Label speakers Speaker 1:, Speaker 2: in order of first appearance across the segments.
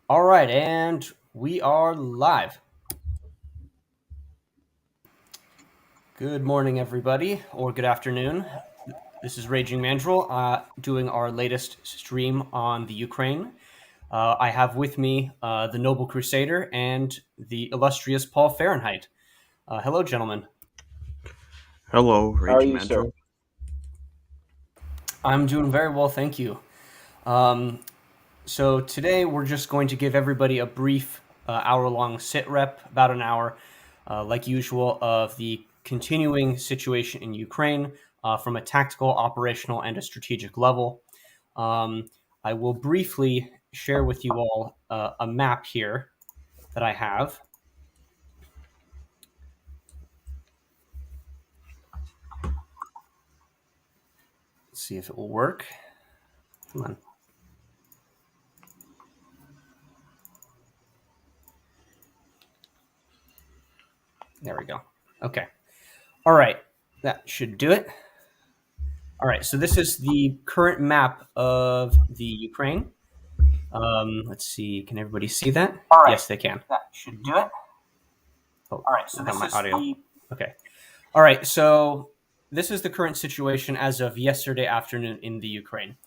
Speaker 1: All right, and we are live. Good morning, everybody, or good afternoon. This is Raging Mandrill doing our latest stream on the Ukraine. I have with me the Noble Crusader and the illustrious Paul Fahrenheit. Hello, gentlemen.
Speaker 2: Hello,
Speaker 3: How are
Speaker 2: Raging
Speaker 3: you, sir?
Speaker 2: Mandrill.
Speaker 1: I'm doing very well, thank you. So today we're just going to give everybody a brief hour-long sit rep, about an hour, like usual, of the continuing situation in Ukraine from a tactical, operational, and a strategic level. Um, I will briefly share with you all a map here that I have. Let's see if it will work. Come on. There we go. Okay. All right. That should do it. All right. So this is the current map of the Ukraine. Let's see. Can everybody see that?
Speaker 3: All right.
Speaker 1: Yes, they can.
Speaker 3: That should do it.
Speaker 1: Oh,
Speaker 3: All right. So
Speaker 1: got
Speaker 3: this
Speaker 1: my
Speaker 3: is
Speaker 1: audio.
Speaker 3: the
Speaker 1: Okay. All right. So this is the current situation as of yesterday afternoon in the Ukraine.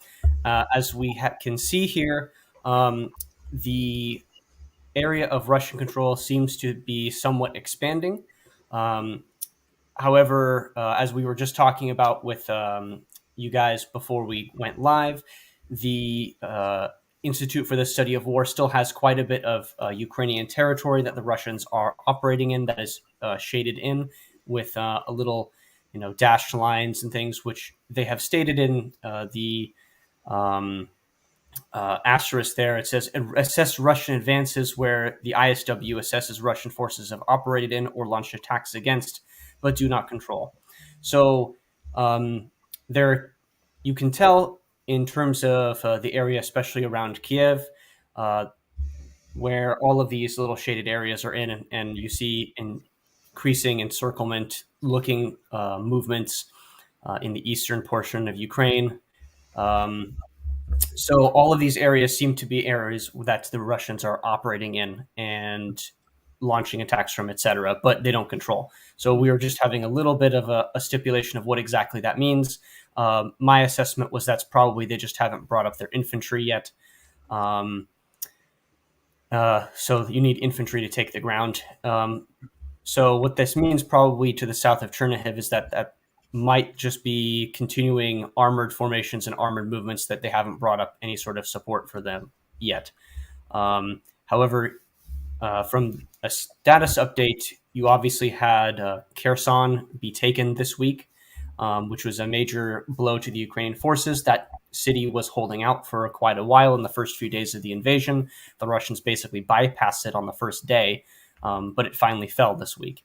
Speaker 1: As we can see here, the area of Russian control seems to be somewhat expanding. Um, However, as we were just talking about with you guys before we went live, the Institute for the Study of War still has quite a bit of Ukrainian territory that the Russians are operating in that is shaded in with a little, dashed lines and things, which they have stated in the um, asterisk there. It says assess Russian advances where the ISW assesses Russian forces have operated in or launched attacks against, but do not control. So there, you can tell in terms of the area, especially around Kiev, uh, where all of these little shaded areas are in, and you see increasing encirclement looking movements in the eastern portion of Ukraine. Um, so all of these areas seem to be areas that the Russians are operating in and launching attacks from, etc., but they don't control. So we were just having a little bit of a stipulation of what exactly that means. My assessment was that's probably they just haven't brought up their infantry yet. Um, so you need infantry to take the ground. So what this means probably to the south of Chernihiv is that might just be continuing armored formations and armored movements that they haven't brought up any sort of support for them yet. However, from a status update, you obviously had Kherson be taken this week, which was a major blow to the Ukrainian forces. That city was holding out for quite a while in the first few days of the invasion. The Russians basically bypassed it on the first day, but it finally fell this week.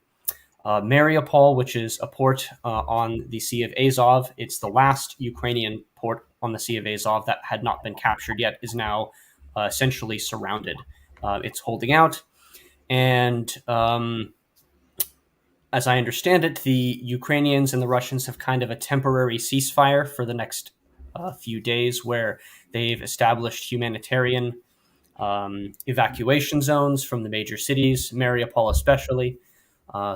Speaker 1: Mariupol, which is a port on the Sea of Azov, it's the last Ukrainian port on the Sea of Azov that had not been captured yet, is now essentially surrounded. It's holding out. And as I understand it, the Ukrainians and the Russians have kind of a temporary ceasefire for the next few days where they've established humanitarian evacuation zones from the major cities, Mariupol especially.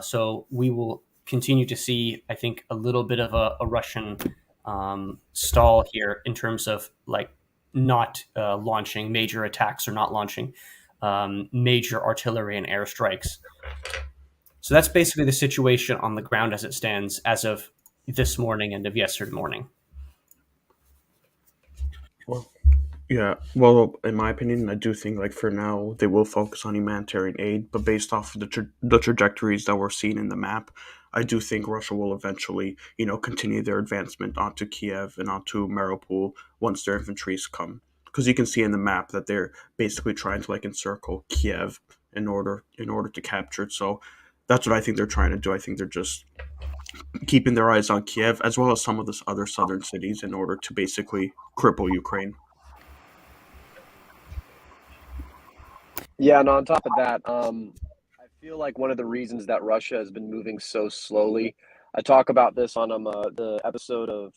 Speaker 1: So we will continue to see, I think, a little bit of a Russian stall here in terms of like not launching major attacks or not launching major artillery and airstrikes. So that's basically the situation on the ground as it stands as of this morning and of yesterday morning.
Speaker 2: Well, yeah. Well, in my opinion, I do think like for now they will focus on humanitarian aid, but based off of the trajectories that we're seeing in the map, I do think Russia will eventually, continue their advancement onto Kiev and onto Mariupol once their infantries come. Because you can see in the map that they're basically trying to like encircle Kiev in order to capture it. So that's what I think they're trying to do. I think they're just keeping their eyes on Kiev as well as some of the other southern cities in order to basically cripple Ukraine.
Speaker 3: Yeah, and on top of that, I feel like one of the reasons that Russia has been moving so slowly I talk about this on the episode of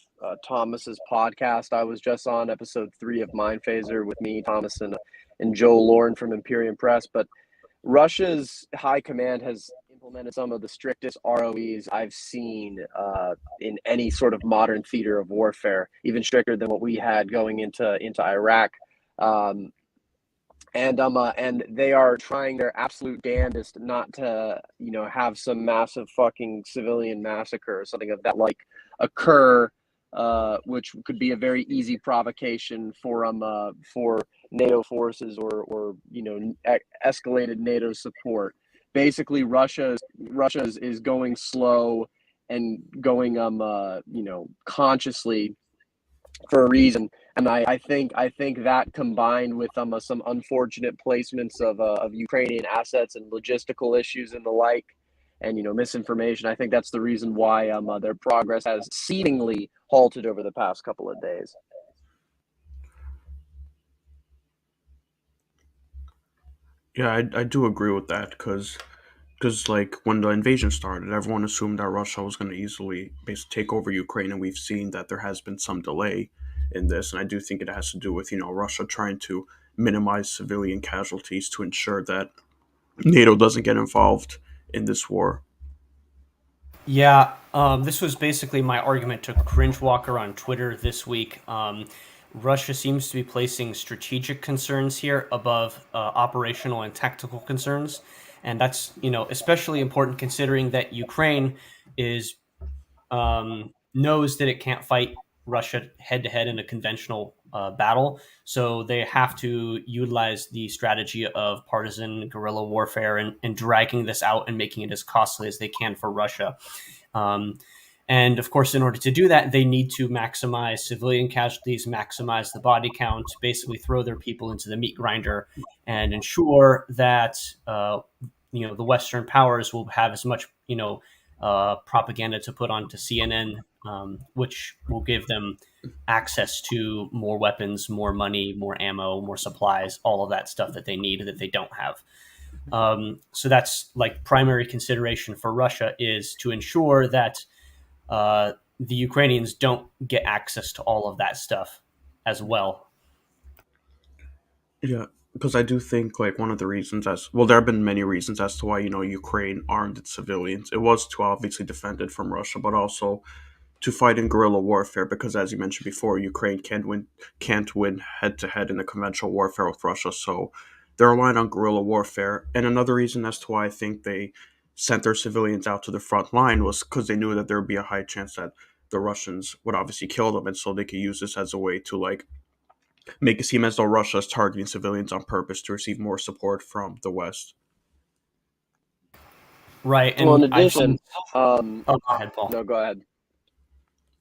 Speaker 3: Thomas's podcast. I was just on episode 3 of Mind Phaser with me, Thomas, and Joe Lauren from Imperium Press. But Russia's high command has implemented some of the strictest ROEs I've seen in any sort of modern theater of warfare, even stricter than what we had going into Iraq. And they are trying their absolute damnedest not to, have some massive fucking civilian massacre or something of that like occur, which could be a very easy provocation for NATO forces or escalated NATO support. Basically, Russia is going slow and going consciously for a reason. And I think that combined with some unfortunate placements of Ukrainian assets and logistical issues and the like, and misinformation, I think that's the reason why their progress has seemingly halted over the past couple of days.
Speaker 2: Yeah, I do agree with that because like when the invasion started, everyone assumed that Russia was going to easily basically take over Ukraine, and we've seen that there has been some delay in this, and I do think it has to do with Russia trying to minimize civilian casualties to ensure that NATO doesn't get involved in this war.
Speaker 1: Yeah, this was basically my argument to Cringe Walker on Twitter this week. Russia seems to be placing strategic concerns here above operational and tactical concerns, and that's especially important considering that Ukraine is knows that it can't fight Russia head to head in a conventional battle. So they have to utilize the strategy of partisan guerrilla warfare and dragging this out and making it as costly as they can for Russia. Um, and of course, in order to do that, they need to maximize civilian casualties, maximize the body count, basically throw their people into the meat grinder, and ensure that the Western powers will have as much propaganda to put onto CNN, which will give them access to more weapons, more money, more ammo, more supplies, all of that stuff that they need that they don't have. So that's like primary consideration for Russia is to ensure that the Ukrainians don't get access to all of that stuff as well.
Speaker 2: Yeah, because I do think like one of the reasons as well, there have been many reasons as to why Ukraine armed its civilians. It was to obviously defend it from Russia, but also to fight in guerrilla warfare because, as you mentioned before, Ukraine can't win head to head in a conventional warfare with Russia. So they're relying on guerrilla warfare. And another reason as to why I think they sent their civilians out to the front line was because they knew that there would be a high chance that the Russians would obviously kill them, and so they could use this as a way to like make it seem as though Russia is targeting civilians on purpose to receive more support from the West.
Speaker 1: Right,
Speaker 3: Well, in
Speaker 1: and I've
Speaker 3: addition,
Speaker 1: seen. Oh, go ahead, Paul.
Speaker 3: no, go ahead.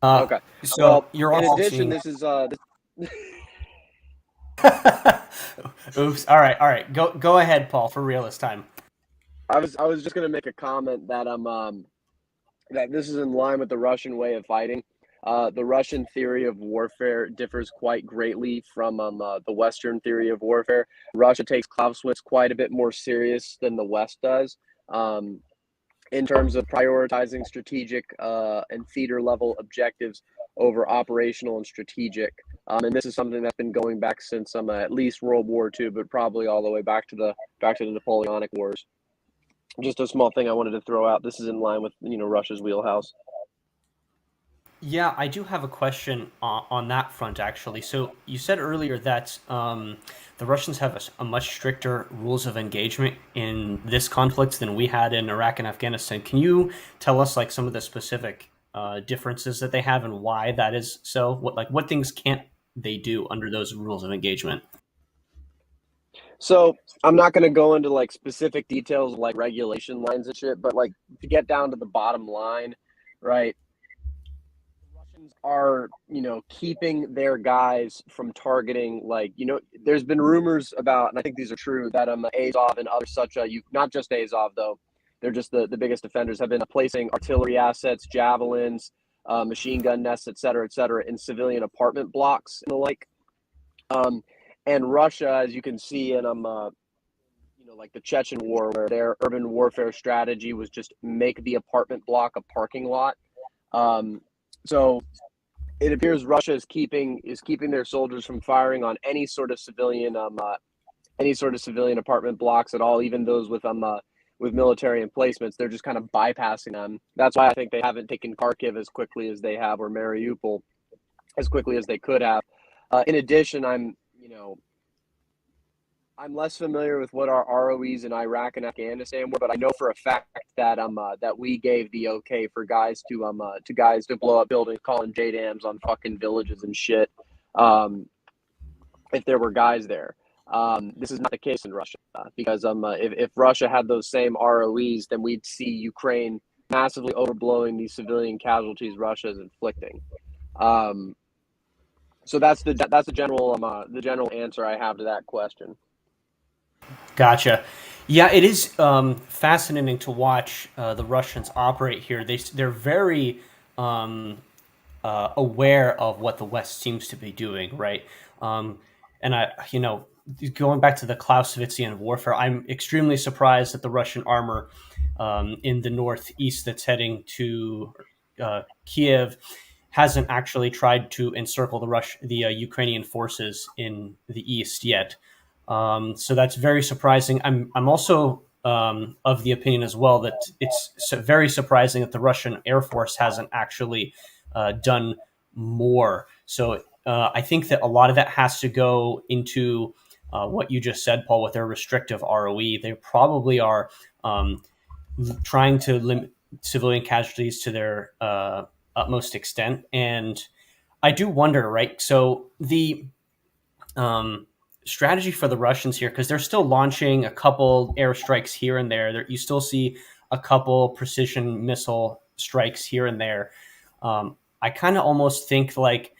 Speaker 1: Uh,
Speaker 3: Okay.
Speaker 1: so
Speaker 3: Well,
Speaker 1: you're
Speaker 3: in
Speaker 1: also
Speaker 3: addition,
Speaker 1: seeing.
Speaker 3: this is
Speaker 1: Oops. All right. Go ahead, Paul. For real this time.
Speaker 3: I was just gonna make a comment that that this is in line with the Russian way of fighting. The Russian theory of warfare differs quite greatly from the Western theory of warfare. Russia takes Clausewitz quite a bit more serious than the West does in terms of prioritizing strategic and theater level objectives over operational and strategic. And this is something that's been going back since at least World War II, but probably all the way back to the Napoleonic Wars. Just a small thing I wanted to throw out. This is in line with Russia's wheelhouse.
Speaker 1: Yeah, I do have a question on that front, actually. So you said earlier that the Russians have a much stricter rules of engagement in this conflict than we had in Iraq and Afghanistan. Can you tell us like some of the specific differences that they have and why that is so? What things can't they do under those rules of engagement?
Speaker 3: So I'm not going to go into like specific details like regulation lines and shit, but like to get down to the bottom line, right? Russians are, keeping their guys from targeting there's been rumors about, and I think these are true, that Azov and other such you not just Azov though, they're just the biggest offenders, have been placing artillery assets, javelins, machine gun nests, et cetera, in civilian apartment blocks and the like. And Russia, as you can see in like the Chechen War, where their urban warfare strategy was just make the apartment block a parking lot Um, so it appears Russia is keeping their soldiers from firing on any sort of civilian apartment blocks at all, even those with military emplacements. They're just kind of bypassing them. That's why I think they haven't taken Kharkiv as quickly as they have, or Mariupol as quickly as they could have. In addition, I'm less familiar with what our ROEs in Iraq and Afghanistan were, but I know for a fact that that we gave the okay for guys to blow up buildings, calling JDAMs on fucking villages and shit. If there were guys there. This is not the case in Russia because if Russia had those same ROEs, then we'd see Ukraine massively overblowing these civilian casualties Russia is inflicting. Um, so the general answer I have to that question.
Speaker 1: Gotcha. Yeah, it is fascinating to watch the Russians operate here. They're very aware of what the West seems to be doing, right? And going back to the Clausewitzian warfare, I'm extremely surprised that the Russian armor in the northeast that's heading to Kiev hasn't actually tried to encircle the Ukrainian forces in the east yet. So that's very surprising. I'm also of the opinion as well that it's very surprising that the Russian Air Force hasn't actually done more. So I think that a lot of that has to go into what you just said, Paul, with their restrictive ROE. They probably are trying to limit civilian casualties to their utmost extent. And I do wonder, right? So the um, strategy for the Russians here, because they're still launching a couple airstrikes here and there. You still see a couple precision missile strikes here and there. I kind of almost think like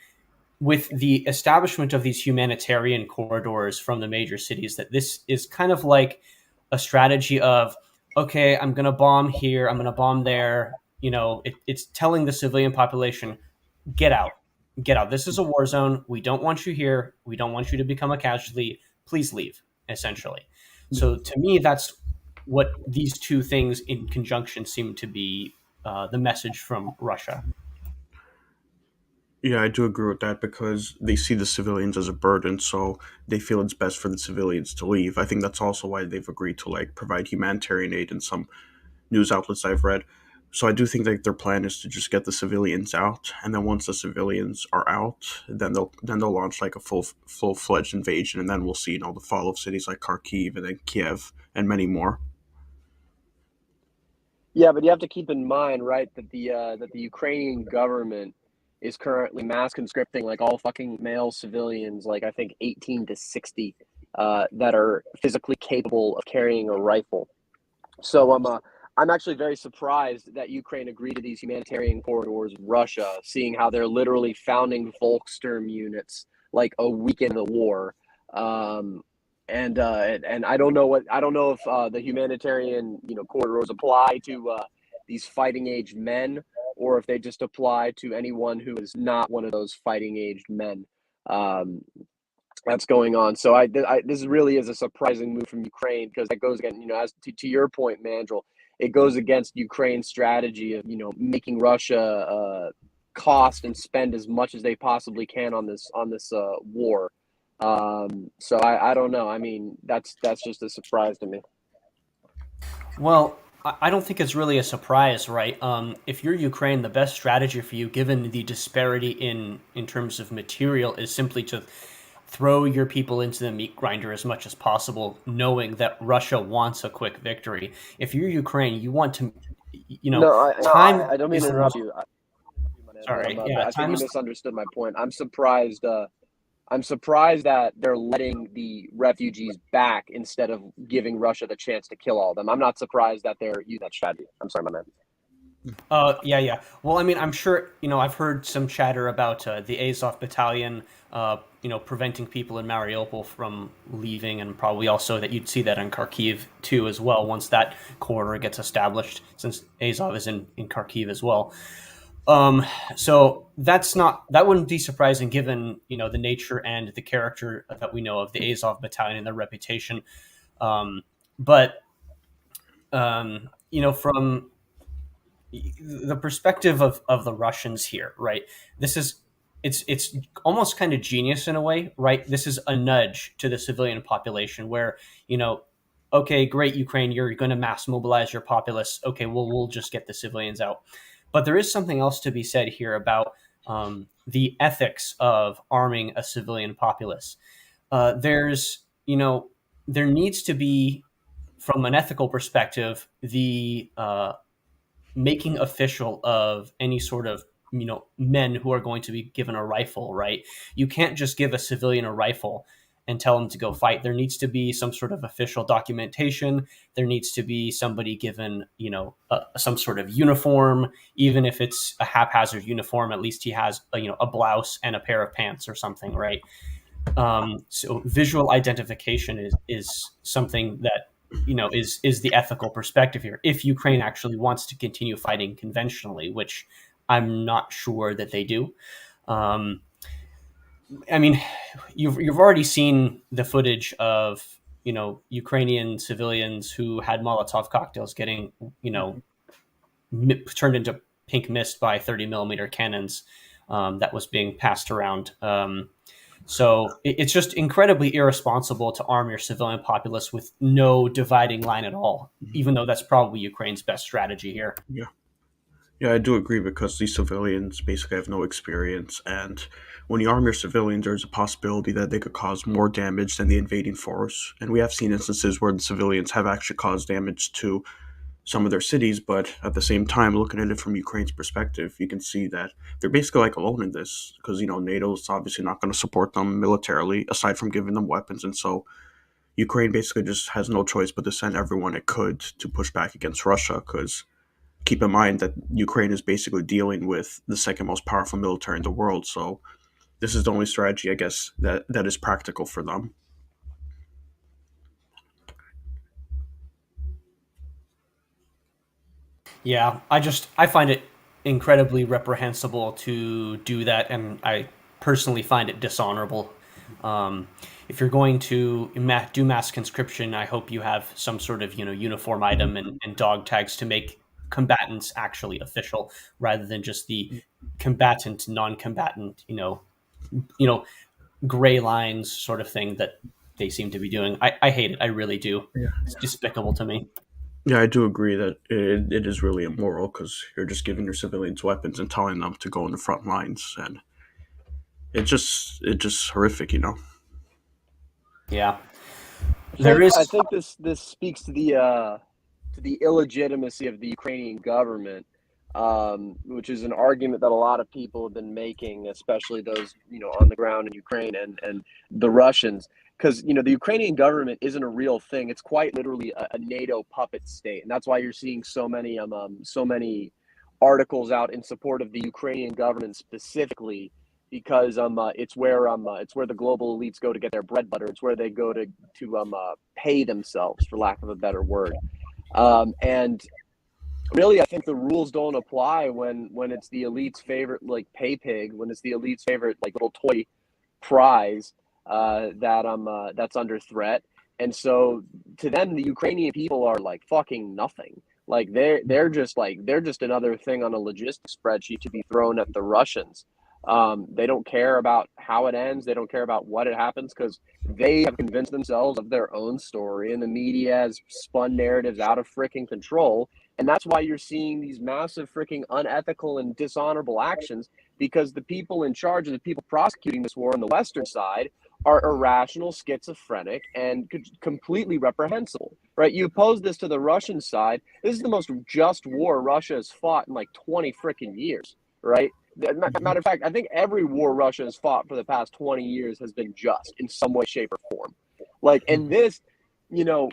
Speaker 1: with the establishment of these humanitarian corridors from the major cities, that this is kind of like a strategy of, okay, I'm going to bomb here, I'm going to bomb there. It's telling the civilian population, get out, get out. This is a war zone. We don't want you here. We don't want you to become a casualty. Please leave, essentially. So to me, that's what these two things in conjunction seem to be the message from Russia.
Speaker 2: Yeah, I do agree with that because they see the civilians as a burden, so they feel it's best for the civilians to leave. I think that's also why they've agreed to like provide humanitarian aid in some news outlets I've read. So I do think that their plan is to just get the civilians out, and then once the civilians are out, then they'll launch like a full fledged invasion, and then we'll see the fall of cities like Kharkiv and then Kiev and many more.
Speaker 3: Yeah, but you have to keep in mind, right, that the Ukrainian government is currently mass conscripting like all fucking male civilians, like I think 18 to 60, that are physically capable of carrying a rifle. So I'm actually very surprised that Ukraine agreed to these humanitarian corridors with Russia, seeing how they're literally founding Volkssturm units like a week in the war. Um, and I don't know if the humanitarian corridors apply to these fighting aged men, or if they just apply to anyone who is not one of those fighting aged men. Um, that's going on. So this really is a surprising move from Ukraine because that goes again, as to your point, Mandrel, it goes against Ukraine's strategy of making Russia cost and spend as much as they possibly can on this war. So I don't know. I mean, that's just a surprise to me.
Speaker 1: Well, I don't think it's really a surprise, right? If you're Ukraine, the best strategy for you, given the disparity in terms of material, is simply to throw your people into the meat grinder as much as possible, knowing that Russia wants a quick victory. If you're Ukraine, you want to,
Speaker 3: No,
Speaker 1: time
Speaker 3: I don't mean
Speaker 1: is
Speaker 3: to
Speaker 1: the
Speaker 3: interrupt
Speaker 1: most.
Speaker 3: you,
Speaker 1: Sorry,
Speaker 3: but
Speaker 1: yeah,
Speaker 3: I think
Speaker 1: time
Speaker 3: you
Speaker 1: is.
Speaker 3: misunderstood my point. I'm surprised. I'm surprised that they're letting the refugees back instead of giving Russia the chance to kill all of them. I'm not surprised that they're using that strategy. I'm sorry, my man.
Speaker 1: Yeah, yeah. Well, I mean, I'm sure, I've heard some chatter about the Azov battalion, preventing people in Mariupol from leaving, and probably also that you'd see that in Kharkiv too, as well, once that corridor gets established, since Azov is in Kharkiv as well. Um, so that wouldn't be surprising given, the nature and the character that we know of the Azov battalion and their reputation. But, from the perspective of the Russians here, right? This is it's almost kind of genius in a way, right? This is a nudge to the civilian population where, okay, great, Ukraine, you're going to mass mobilize your populace. Okay, well, we'll just get the civilians out. But there is something else to be said here about the ethics of arming a civilian populace. There needs to be, from an ethical perspective, the making official of any sort of men who are going to be given a rifle, right? You can't just give a civilian a rifle and tell them to go fight. There needs to be some sort of official documentation. There needs to be somebody given some sort of uniform, even if it's a haphazard uniform. At least he has a blouse and a pair of pants or something, right? So visual identification is something that is the ethical perspective here. If Ukraine actually wants to continue fighting conventionally, which I'm not sure that they do. I mean, you've already seen the footage of Ukrainian civilians who had Molotov cocktails getting turned into pink mist by 30 millimeter cannons that was being passed around. So it's just incredibly irresponsible to arm your civilian populace with no dividing line at all, even though that's probably Ukraine's best strategy here.
Speaker 2: Yeah. Yeah, I do agree because these civilians basically have no experience, and when you arm your civilians, there's a possibility that they could cause more damage than the invading force. And we have seen instances where the civilians have actually caused damage to some of their cities, but at the same time, looking at it from Ukraine's perspective, you can see that they're basically like alone in this because NATO's obviously not going to support them militarily aside from giving them weapons, and so Ukraine basically just has no choice but to send everyone it could to push back against Russia because keep in mind that Ukraine is basically dealing with the second most powerful military in the world. So this is the only strategy, I guess, that is practical for them.
Speaker 1: Yeah, I find it incredibly reprehensible to do that, and I personally find it dishonorable. If you're going to do mass conscription, I hope you have some sort of uniform item and dog tags to make combatants actually official, rather than just the combatant non-combatant you know gray lines sort of thing that they seem to be doing. I hate it. I really do.
Speaker 2: Yeah,
Speaker 1: It's despicable to me.
Speaker 2: yeah, I do agree that it is really immoral because you're just giving your civilians weapons and telling them to go in the front lines, and it's just horrific.
Speaker 1: Yeah, there
Speaker 3: think
Speaker 1: is.
Speaker 3: I think this speaks to the illegitimacy of the Ukrainian government, which is an argument that a lot of people have been making, especially those on the ground in Ukraine and the Russians, because the Ukrainian government isn't a real thing. It's quite literally a NATO puppet state, and that's why you're seeing so many articles out in support of the Ukrainian government specifically because it's where the global elites go to get their bread butter. It's where they go to pay themselves, for lack of a better word. And really, I think the rules don't apply when it's the elite's favorite like pay pig, when it's the elite's favorite like little toy prize that's under threat. And so to them, the Ukrainian people are like fucking nothing. Like they're just another thing on a logistics spreadsheet to be thrown at the Russians. They don't care about how it ends. They don't care about what it happens because they have convinced themselves of their own story, and the media has spun narratives out of freaking control. And that's why you're seeing these massive freaking unethical and dishonorable actions because the people in charge of the people prosecuting this war on the Western side are irrational, schizophrenic, and completely reprehensible, right? You oppose this to the Russian side. This is the most just war Russia has fought in like 20 freaking years, right? Matter of fact, I think every war Russia has fought for the past 20 years has been just in some way, shape, or form. Like, and this, you know,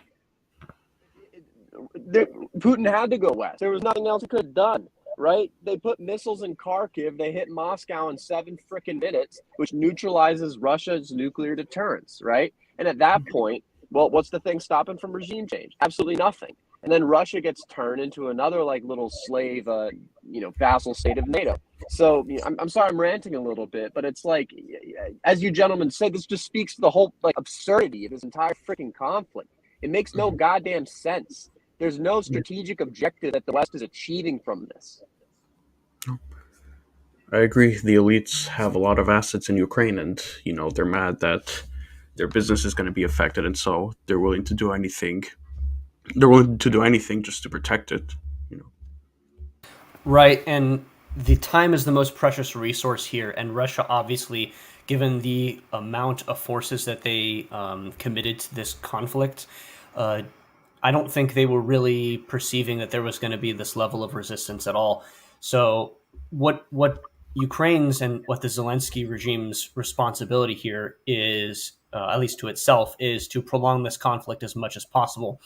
Speaker 3: Putin had to go west. There was nothing else he could have done, right? They put missiles in Kharkiv. They hit Moscow in 7 freaking minutes, which neutralizes Russia's nuclear deterrence, right? And at that point, well, what's the thing stopping from regime change? Absolutely nothing. And then Russia gets turned into another like little slave, vassal state of NATO. So I'm sorry I'm ranting a little bit, but it's like, as you gentlemen said, this just speaks to the whole like absurdity of this entire freaking conflict. It makes no goddamn sense There's no strategic objective that the West is achieving from this.
Speaker 2: I agree. The elites have a lot of assets in Ukraine, and they're mad that their business is going to be affected, and so they're willing to do anything. They're willing to do anything just to protect it. You know.
Speaker 1: Right, and the time is the most precious resource here, and Russia obviously, given the amount of forces that they committed to this conflict, uh, I don't think they were really perceiving that there was going to be this level of resistance at all. So, what Ukraine's and what the Zelensky regime's responsibility here is, at least to itself, is to prolong this conflict as much as possible,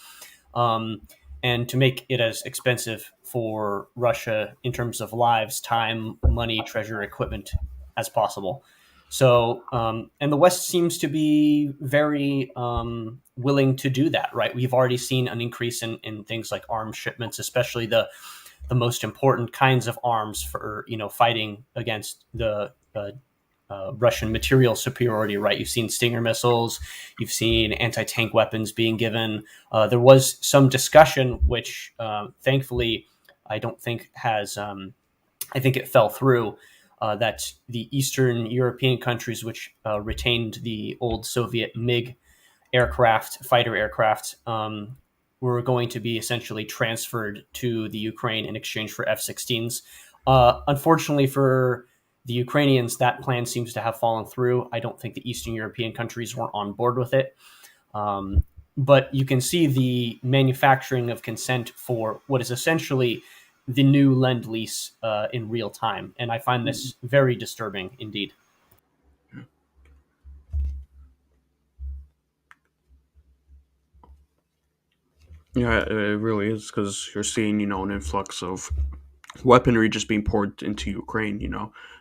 Speaker 1: um, and to make it as expensive for Russia in terms of lives, time, money, treasure, equipment as possible. So, and the West seems to be very willing to do that, right? We've already seen an increase in things like arms shipments, especially the most important kinds of arms for fighting against the Russian material superiority. Right? You've seen Stinger missiles, you've seen anti-tank weapons being given. There was some discussion, which thankfully I don't think has. I think it fell through. That the Eastern European countries, which retained the old Soviet MiG fighter aircraft, were going to be essentially transferred to the Ukraine in exchange for F-16s. Unfortunately for the Ukrainians, that plan seems to have fallen through. I don't think the Eastern European countries weren't on board with it. But you can see the manufacturing of consent for what is essentially the new lend lease in real time. And I find this very disturbing indeed.
Speaker 2: Yeah, it really is because you're seeing an influx of weaponry just being poured into Ukraine,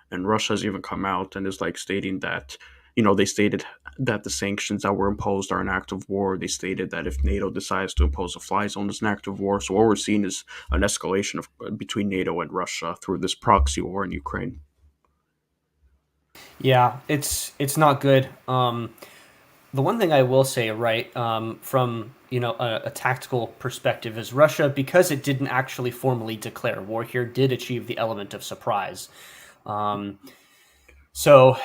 Speaker 2: and Russia's even come out and is like stating that, they stated that the sanctions that were imposed are an act of war. They stated that if NATO decides to impose a fly zone, it's an act of war. So what we're seeing is an escalation of between NATO and Russia through this proxy war in Ukraine.
Speaker 1: Yeah, it's not good. The one thing I will say, right, from a tactical perspective, is Russia, because it didn't actually formally declare war here, did achieve the element of surprise. Um, so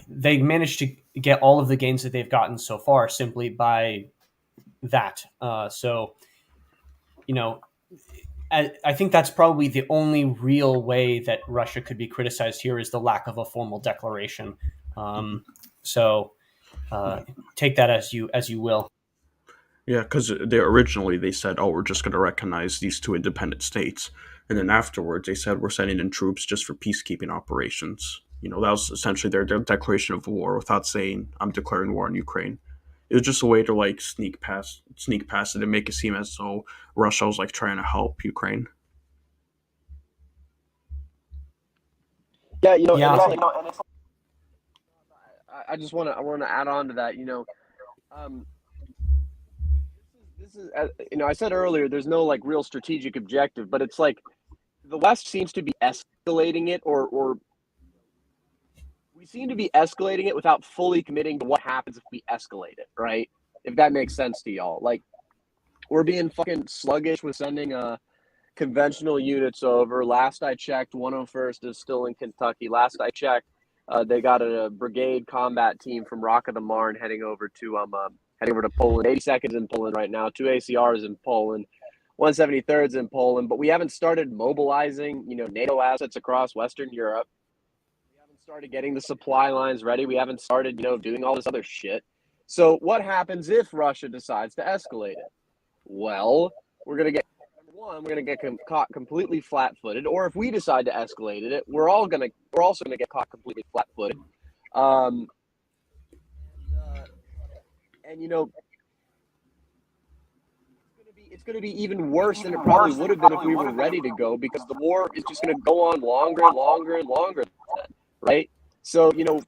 Speaker 1: they managed to get all of the gains that they've gotten so far simply by that. So you know, I think that's probably the only real way that Russia could be criticized here is the lack of a formal declaration. Um, so uh, take that as you will.
Speaker 2: Yeah, because they said, "Oh, we're just going to recognize these two independent states," and then afterwards they said, "We're sending in troops just for peacekeeping operations." That was essentially their declaration of war without saying, "I'm declaring war on Ukraine." It was just a way to like sneak past it and make it seem as though Russia was like trying to help Ukraine.
Speaker 3: Yeah, and
Speaker 1: Yeah,
Speaker 3: it's like I just want to add on to that. Um, this is I said earlier, there's no like real strategic objective, but it's like the West seems to be escalating it, or we seem to be escalating it without fully committing to what happens if we escalate it, right? If that makes sense to y'all, like we're being fucking sluggish with sending conventional units over. Last I checked, 101st is still in Kentucky. Last I checked, they got a brigade combat team from Rock of the Marne heading over to Poland. 82nd in Poland right now. 2 ACRs in Poland. 173rd in Poland. But we haven't started mobilizing, NATO assets across Western Europe. We haven't started getting the supply lines ready. We haven't started, doing all this other shit. So what happens if Russia decides to escalate it? Well, we're going to get we're going to get caught completely flat-footed, or if we decide to escalate it, we're also going to get caught completely flat-footed. Um, and it's going to be even worse than it probably would have been if we were ready to go, because the war is just going to go on longer and longer and longer, right? So we've got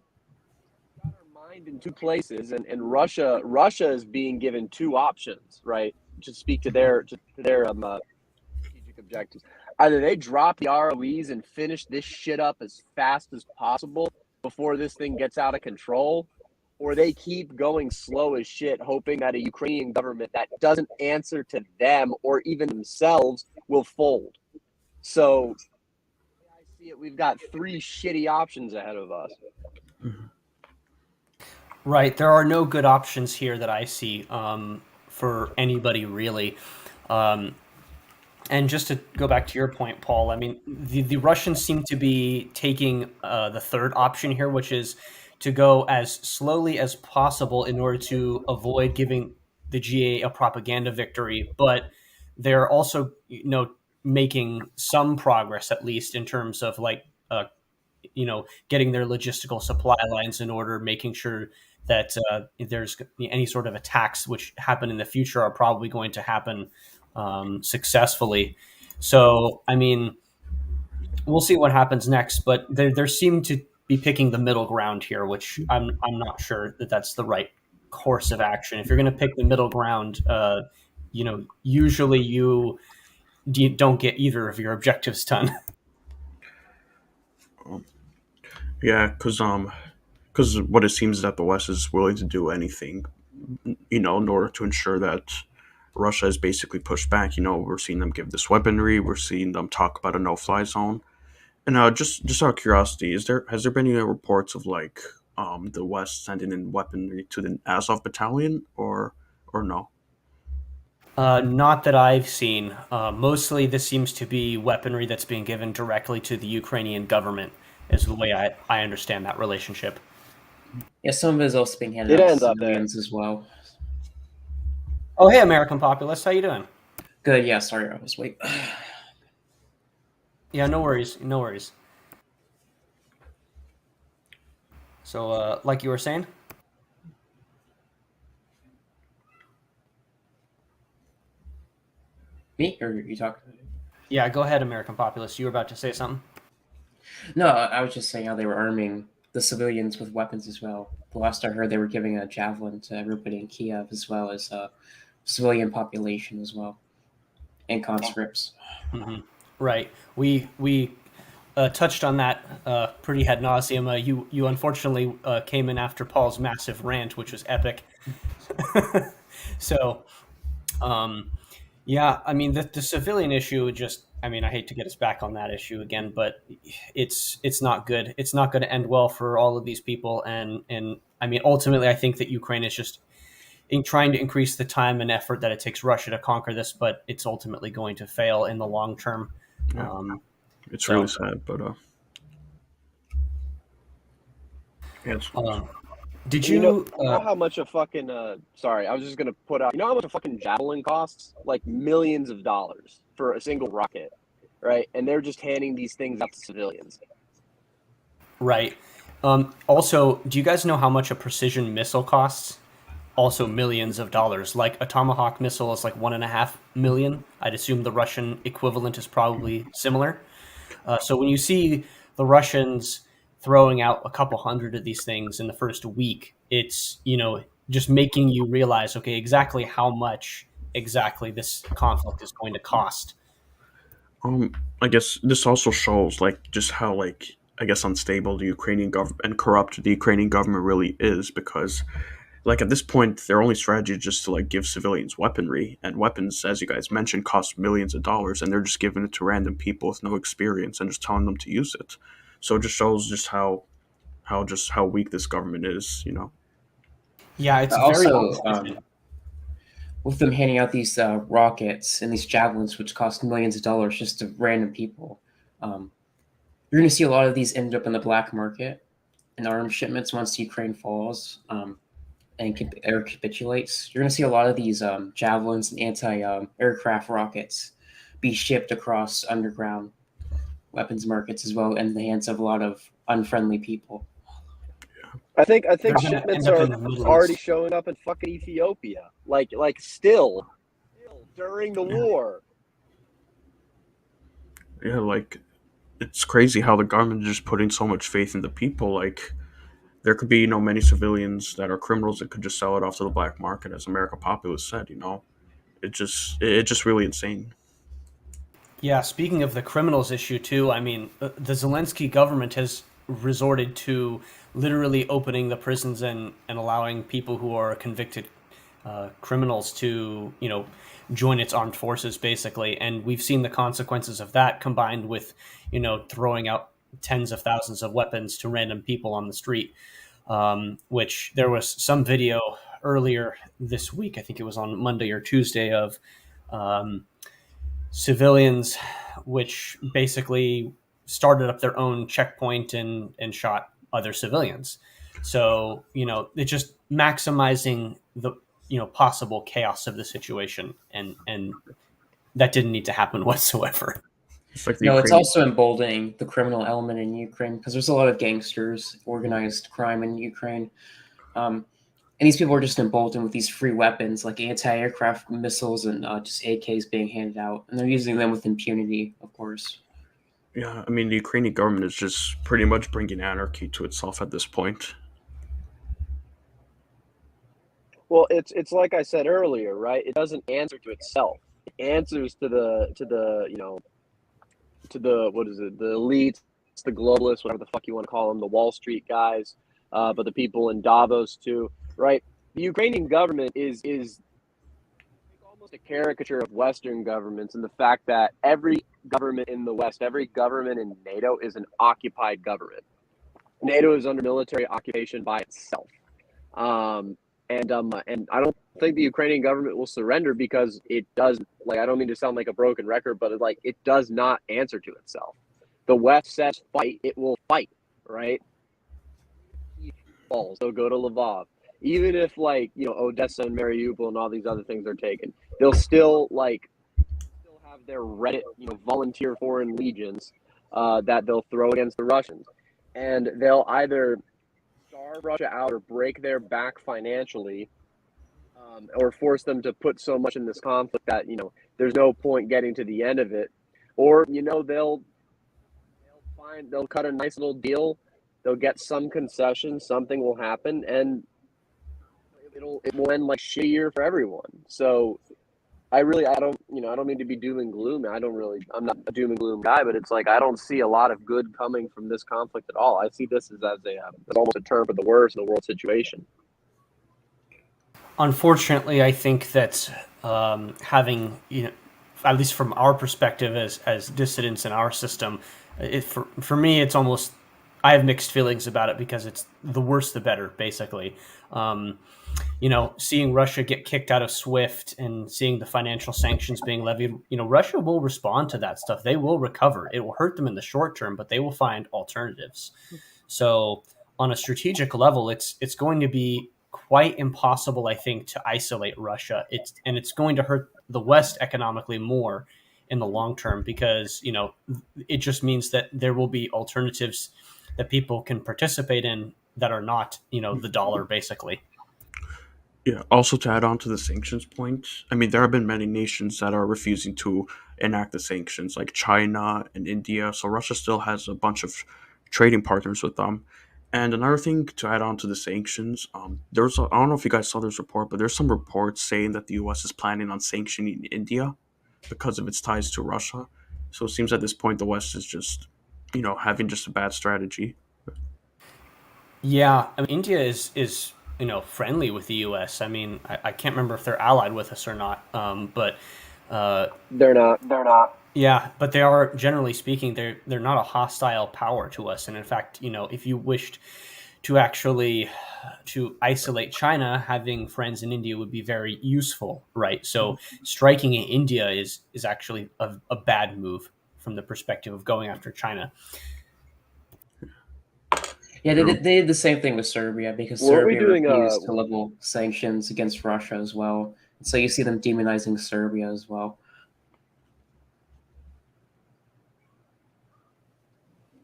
Speaker 3: our mind in two places, and Russia is being given two options, right? To speak to their strategic objectives. Either they drop the ROEs and finish this shit up as fast as possible before this thing gets out of control, or they keep going slow as shit, hoping that a Ukrainian government that doesn't answer to them or even themselves will fold. So I see it. We've got three shitty options ahead of us.
Speaker 1: Right. There are no good options here that I see for anybody really. Um, and just to go back to your point, Paul, I mean, the Russians seem to be taking the third option here, which is to go as slowly as possible in order to avoid giving the GA a propaganda victory. But they're also, making some progress, at least in terms of like getting their logistical supply lines in order, making sure that if there's any sort of attacks which happen in the future are probably going to happen successfully. So, I mean, we'll see what happens next, but there seem to be picking the middle ground here, which I'm not sure that that's the right course of action. If you're going to pick the middle ground, usually you don't get either of your objectives done.
Speaker 2: Yeah, because what it seems is that the West is willing to do anything, in order to ensure that Russia is basically pushed back. We're seeing them give this weaponry. We're seeing them talk about a no-fly zone. And just out of curiosity, has there been any reports of like the West sending in weaponry to the Azov battalion or no?
Speaker 1: Not that I've seen. Mostly, this seems to be weaponry that's being given directly to the Ukrainian government, is the way I understand that relationship.
Speaker 4: Yeah, some of it is also being handed
Speaker 3: It
Speaker 4: out to
Speaker 3: ends up there.
Speaker 4: civilians as well.
Speaker 1: Oh, hey, American Populist, how you doing?
Speaker 4: Good, yeah, sorry, I was waiting.
Speaker 1: Yeah, no worries, no worries. So, like you were saying?
Speaker 4: Me, or you talking?
Speaker 1: Yeah, go ahead, American Populist. You were about to say something?
Speaker 4: No, I was just saying how they were arming the civilians with weapons as well. The last I heard, they were giving a javelin to everybody in Kiev, as well as civilian population as well, and conscripts.
Speaker 1: Mm-hmm. Right. We touched on that pretty ad nauseum. You unfortunately came in after Paul's massive rant, which was epic. So, um, yeah, I mean the civilian issue just. I mean, I hate to get us back on that issue again, but it's not good. It's not going to end well for all of these people, and I mean, ultimately, I think that Ukraine is just in trying to increase the time and effort that it takes Russia to conquer this, but it's ultimately going to fail in the long term.
Speaker 2: Yeah,
Speaker 1: Um,
Speaker 2: it's
Speaker 1: so,
Speaker 2: really sad, but yes.
Speaker 1: did
Speaker 3: You know,
Speaker 1: you?
Speaker 3: you know how much a fucking sorry, I was just gonna put out. You know how much a fucking javelin costs? Like millions of dollars for a single rocket, right? And they're just handing these things out to civilians.
Speaker 1: Right. Also, do you guys know how much a precision missile costs? Also, millions of dollars. Like a Tomahawk missile is like 1.5 million. I'd assume the Russian equivalent is probably similar. So when you see the Russians throwing out a couple hundred of these things in the first week, it's just making you realize, okay, exactly how much exactly this conflict is going to cost.
Speaker 2: I guess this also shows like just how like I guess unstable the Ukrainian government and corrupt the Ukrainian government really is because like at this point their only strategy is just to like give civilians weaponry and weapons as you guys mentioned cost millions of dollars and they're just giving it to random people with no experience and just telling them to use it. So it just shows just how weak this government is.
Speaker 1: Yeah, it's very
Speaker 4: Also,
Speaker 1: unfortunate.
Speaker 4: with them handing out these rockets and these javelins, which cost millions of dollars just to random people, um, you're going to see a lot of these end up in the black market in arms shipments once Ukraine falls and air capitulates. You're going to see a lot of these javelins and anti-aircraft rockets be shipped across underground weapons markets as well in the hands of a lot of unfriendly people.
Speaker 3: I think
Speaker 1: They're going to
Speaker 3: shipments
Speaker 1: end up
Speaker 3: are
Speaker 1: in the Middle
Speaker 3: already
Speaker 1: East.
Speaker 3: showing up in fucking Ethiopia. Like still during the war.
Speaker 2: Yeah, like it's crazy how the government is just putting so much faith in the people. Like there could be many civilians that are criminals that could just sell it off to the black market, as America Populist said. It's just really insane.
Speaker 1: Yeah, speaking of the criminals issue too, I mean, the Zelensky government has resorted to literally opening the prisons and allowing people who are convicted criminals to, join its armed forces, basically. And we've seen the consequences of that combined with, throwing out tens of thousands of weapons to random people on the street. Which there was some video earlier this week, I think it was on Monday or Tuesday, of um, civilians which basically started up their own checkpoint and shot other civilians. So, it's just maximizing the, possible chaos of the situation. And that didn't need to happen whatsoever.
Speaker 2: It's like the
Speaker 4: No, it's
Speaker 2: Ukrainian.
Speaker 4: also emboldening the criminal element in Ukraine because there's a lot of gangsters, organized crime in Ukraine. And these people are just emboldened with these free weapons like anti-aircraft missiles and just AKs being handed out. And they're using them with impunity, of course.
Speaker 2: Yeah, I mean, the Ukrainian government is just pretty much bringing anarchy to itself at this point.
Speaker 3: Well, it's like I said earlier, right? It doesn't answer to itself. It answers to the to the what is it? The elites, the globalists, whatever the fuck you want to call them, the Wall Street guys, but the people in Davos too, right? The Ukrainian government is almost a caricature of Western governments in the fact that every government in the West, every government in NATO is an occupied government. NATO is under military occupation by itself. And I don't think the Ukrainian government will surrender because it does. Like, I don't mean to sound like a broken record, but it does not answer to itself. The West says fight, it will fight, right? Falls, they'll go to Lvov. Even if Odessa and Mariupol and all these other things are taken, they'll still have their Reddit volunteer foreign legions that they'll throw against the Russians, and they'll either starve Russia out or break their back financially, or force them to put so much in this conflict that there's no point getting to the end of it, or they'll cut a nice little deal, they'll get some concession, something will happen, and it will end like shittier for everyone. So I don't mean to be doom and gloom. I'm not a doom and gloom guy, but it's like I don't see a lot of good coming from this conflict at all. I see this as almost a turn for the worse in the world situation.
Speaker 1: Unfortunately, I think that having, at least from our perspective as dissidents in our system, for me, it's almost, I have mixed feelings about it because it's the worse the better, basically. Seeing Russia get kicked out of SWIFT and seeing the financial sanctions being levied, Russia will respond to that stuff. They will recover. It will hurt them in the short term, but they will find alternatives. So on a strategic level, it's going to be quite impossible, I think, to isolate Russia. It's going to hurt the West economically more in the long term because, it just means that there will be alternatives that people can participate in that are not, the dollar, basically.
Speaker 2: Yeah, also to add on to the sanctions point, I mean, there have been many nations that are refusing to enact the sanctions, like China and India. So Russia still has a bunch of trading partners with them. And another thing to add on to the sanctions, I don't know if you guys saw this report, but there's some reports saying that the U.S. is planning on sanctioning India because of its ties to Russia. So it seems at this point the West is just, having just a bad strategy.
Speaker 1: Yeah, I mean, India is friendly with the U.S. I mean, I can't remember if they're allied with us or not, but
Speaker 3: They're not.
Speaker 1: yeah, but they are, generally speaking, they're not a hostile power to us. And in fact, if you wished to actually to isolate China, having friends in India would be very useful, right? So striking in India is actually a bad move from the perspective of going after China.
Speaker 4: Yeah, they did the same thing with Serbia because
Speaker 3: Weren't we
Speaker 4: Serbia
Speaker 3: doing
Speaker 4: refused to level sanctions against Russia as well. So you see them demonizing Serbia as well.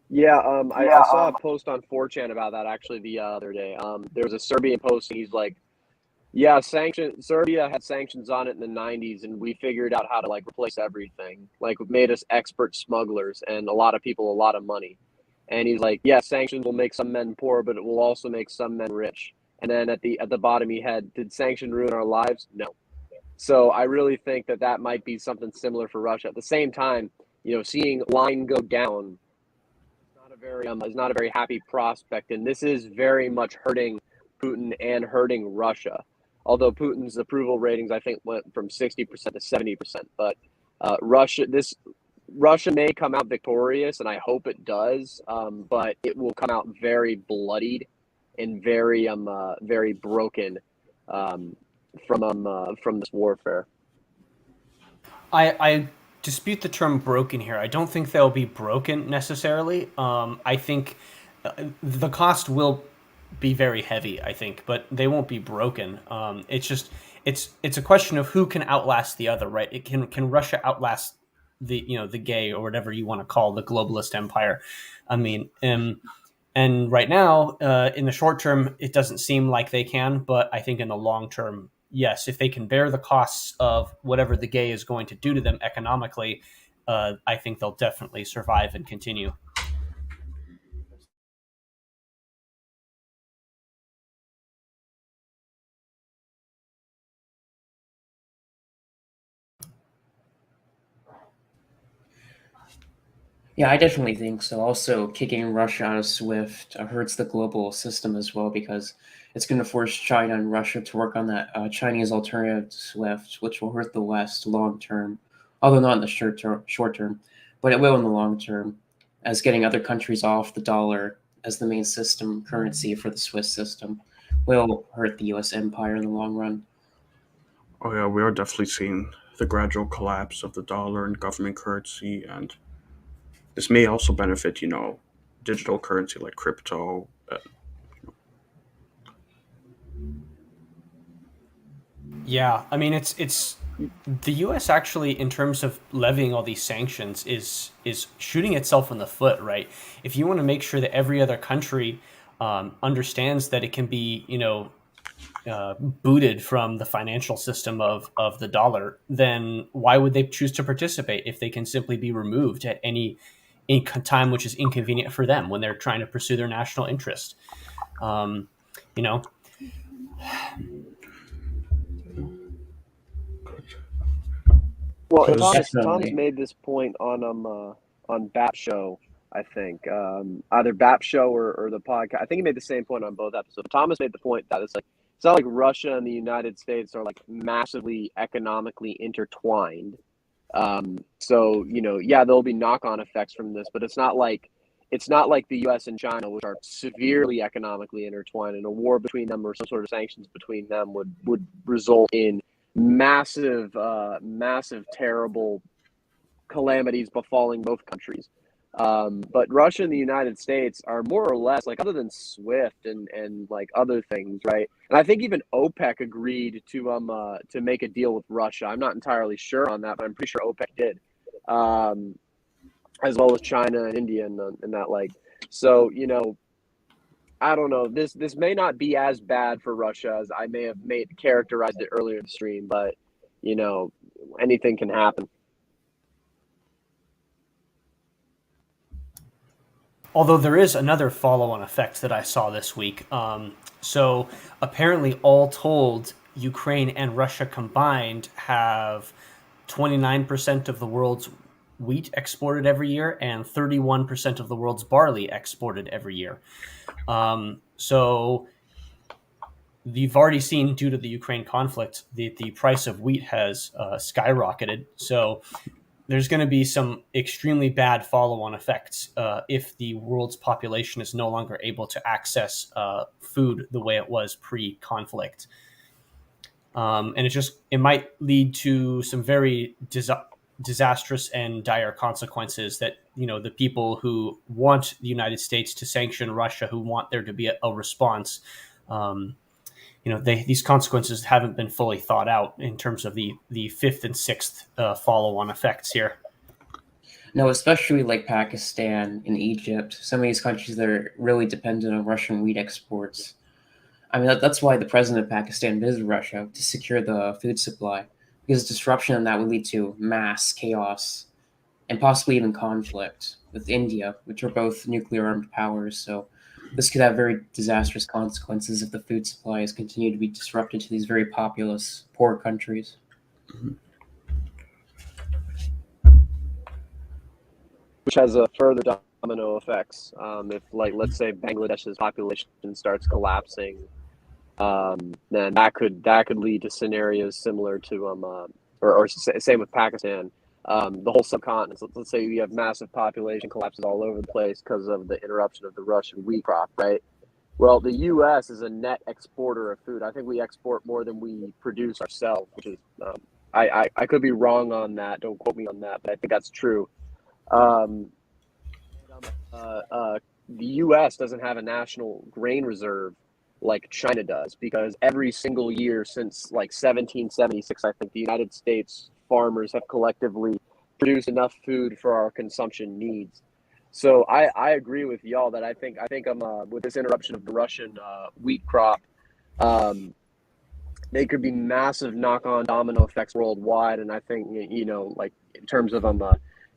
Speaker 3: Yeah, I saw a post on 4chan about that actually the other day. There was a Serbian post, and he's like, "Yeah, Serbia had sanctions on it in the '90s, and we figured out how to replace everything. Like, made us expert smugglers and a lot of people a lot of money." And he's like, "Yeah, sanctions will make some men poor, but it will also make some men rich." And then at the bottom he had, "Did sanction ruin our lives? No." So I really think that might be something similar for Russia. At the same time, seeing line go down, not a is not a very happy prospect, and this is very much hurting Putin and hurting Russia. Although Putin's approval ratings, I think, went from 60% to 70%, but Russia may come out victorious, and I hope it does. But it will come out very bloodied and very broken from this warfare.
Speaker 1: I dispute the term broken here. I don't think they'll be broken necessarily. I think the cost will be very heavy, I think, but they won't be broken. It's a question of who can outlast the other, right? Can Russia outlast the gay, or whatever you want to call the globalist empire? I mean, and right now, in the short term, it doesn't seem like they can, but I think in the long term, yes, if they can bear the costs of whatever the gay is going to do to them economically, I think they'll definitely survive and continue.
Speaker 4: Yeah, I definitely think so. Also, kicking Russia out of SWIFT hurts the global system as well because it's going to force China and Russia to work on that Chinese alternative to SWIFT, which will hurt the West long term, although not in the short term, but it will in the long term, as getting other countries off the dollar as the main system currency for the Swiss system will hurt the U.S. empire in the long run.
Speaker 2: Oh yeah, we are definitely seeing the gradual collapse of the dollar and government currency, and this may also benefit, digital currency like crypto.
Speaker 1: Yeah, I mean it's the U.S. actually, in terms of levying all these sanctions, is shooting itself in the foot, right? If you want to make sure that every other country understands that it can be, booted from the financial system of the dollar, then why would they choose to participate if they can simply be removed at any time which is inconvenient for them when they're trying to pursue their national interest? Um, you know,
Speaker 3: Well,
Speaker 2: Because
Speaker 3: Thomas made this point on BAP Show, I think, either BAP Show or the podcast. I think he made the same point on both episodes. Thomas made the point that it's not like Russia and the United States are like massively economically intertwined. So yeah, there'll be knock-on effects from this, but it's not like the U.S. and China, which are severely economically intertwined, and a war between them or some sort of sanctions between them would result in massive, terrible calamities befalling both countries. But Russia and the United States are more or less like, other than SWIFT and like other things, right? And I think even OPEC agreed to make a deal with Russia. I'm not entirely sure on that, but I'm pretty sure OPEC did, as well as China and India and that like. So I don't know. This may not be as bad for Russia as I may have characterized it earlier in the stream, but anything can happen.
Speaker 1: although there is another follow-on effect that I saw this week. So apparently, all told, Ukraine and Russia combined have 29% of the world's wheat exported every year and 31% of the world's barley exported every year. So you've already seen, due to the Ukraine conflict, the price of wheat has skyrocketed. So there's going to be some extremely bad follow-on effects if the world's population is no longer able to access food the way it was pre-conflict. And it might lead to some very disastrous and dire consequences that, the people who want the United States to sanction Russia, who want there to be a response, these consequences haven't been fully thought out in terms of the fifth and sixth follow-on effects here.
Speaker 4: No, especially like Pakistan and Egypt, some of these countries that are really dependent on Russian wheat exports. I mean, that's why the president of Pakistan visited Russia, to secure the food supply, because disruption in that would lead to mass chaos and possibly even conflict with India, which are both nuclear armed powers. So this could have very disastrous consequences if the food supplies continue to be disrupted to these very populous, poor countries.
Speaker 3: Which has a further domino effects. If, like, let's say Bangladesh's population starts collapsing, then that could lead to scenarios similar to same with Pakistan. The whole subcontinent. So let's say you have massive population collapses all over the place because of the interruption of the Russian wheat crop, right? Well, the U.S. is a net exporter of food. I think we export more than we produce ourselves, which is I could be wrong on that. Don't quote me on that, but I think that's true. Um, the U.S. doesn't have a national grain reserve like China does because every single year since like 1776, I think the United States farmers have collectively produced enough food for our consumption needs. So I agree with y'all that I think I'm with this interruption of the Russian wheat crop, um, they could be massive knock-on domino effects worldwide. And I think like in terms of